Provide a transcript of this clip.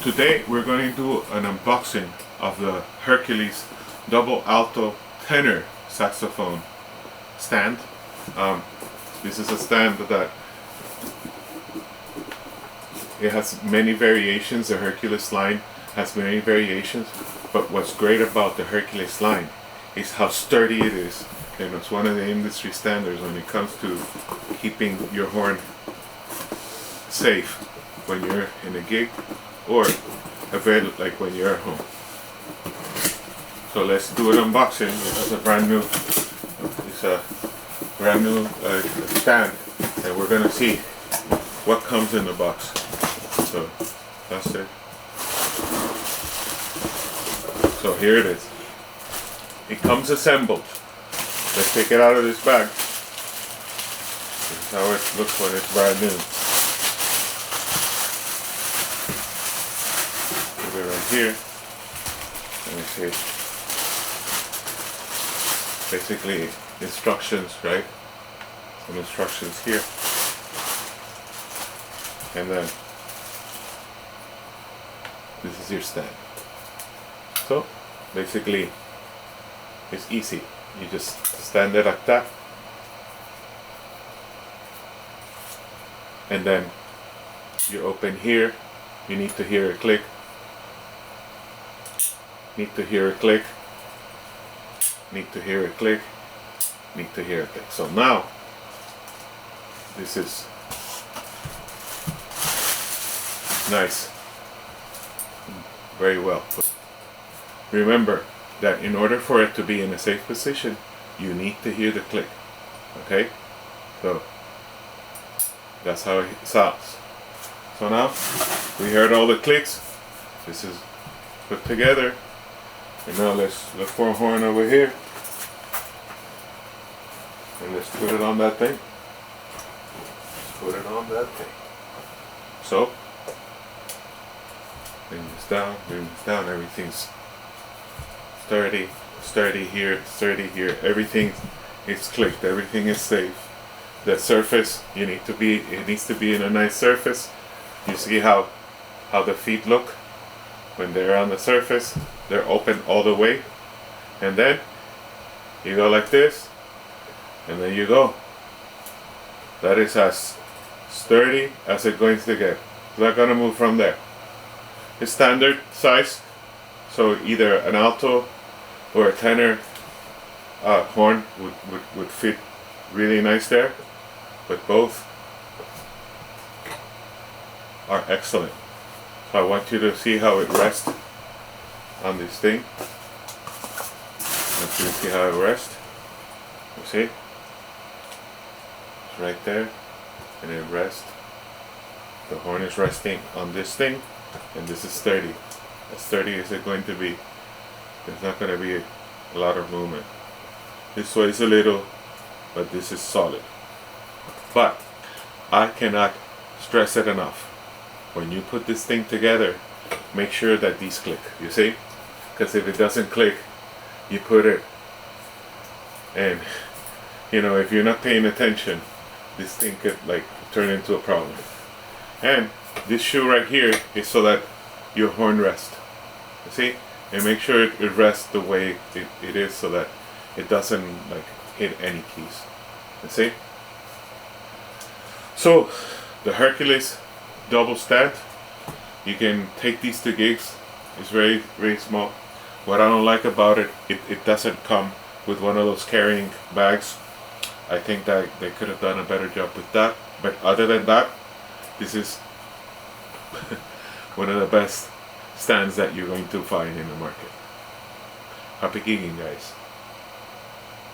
Today we're going to do an unboxing of the Hercules double alto tenor saxophone stand. This is a stand that it has many variations. The Hercules line has many variations, but what's great about the Hercules line is how sturdy it is, and it's one of the industry standards when it comes to keeping your horn safe when you're in a gig or like when you're at home. So let's do an unboxing. This is a brand new stand, and we're gonna see what comes in the box. So that's it. So here it is. It comes assembled. Let's take it out of this bag. This is how it looks when it's brand new. Put it right here. Let me see. Basically instructions, right? Some instructions here. And then this is your stand. So basically it's easy. You just stand it like that, and then you open here. You need to hear a click. Need to hear a click. Need to hear a click. Need to hear a click. So now this is nice, very well put. Remember that in order for it to be in a safe position, you need to hear the click. Okay? So that's how it sounds. So now we heard all the clicks. This is put together. And now let's look for a horn over here. And let's put it on that thing. Let's put it on that thing. So bring this down, everything's sturdy here, everything is clicked, everything is safe. The surface, it needs to be in a nice surface. You see how the feet look when they're on the surface. They're open all the way, and then you go like this, and then you go. That is as sturdy as it's going to get. It's not going to move from there. It's standard size, so either an alto or a tenor horn would fit really nice there, but both are excellent. So I want you to see how it rests on this thing. I want you to see how it rests. You see? It's right there, and it rests. The horn is resting on this thing, and this is sturdy. As sturdy as it's going to be. There's not going to be a lot of movement. This sways a little, but this is solid. But I cannot stress it enough. When you put this thing together, make sure that these click. You see? Because if it doesn't click, you put it, and if you're not paying attention, this thing could turn into a problem. And this shoe right here is so that your horn rests. You see? And make sure it rests the way it is, so that it doesn't hit any keys. You see? So the Hercules double stand, you can take these to gigs. It's very, very small. What I don't like about it doesn't come with one of those carrying bags. I think that they could have done a better job with that. But other than that, this is one of the best stands that you're going to find in the market. Happy gigging, guys.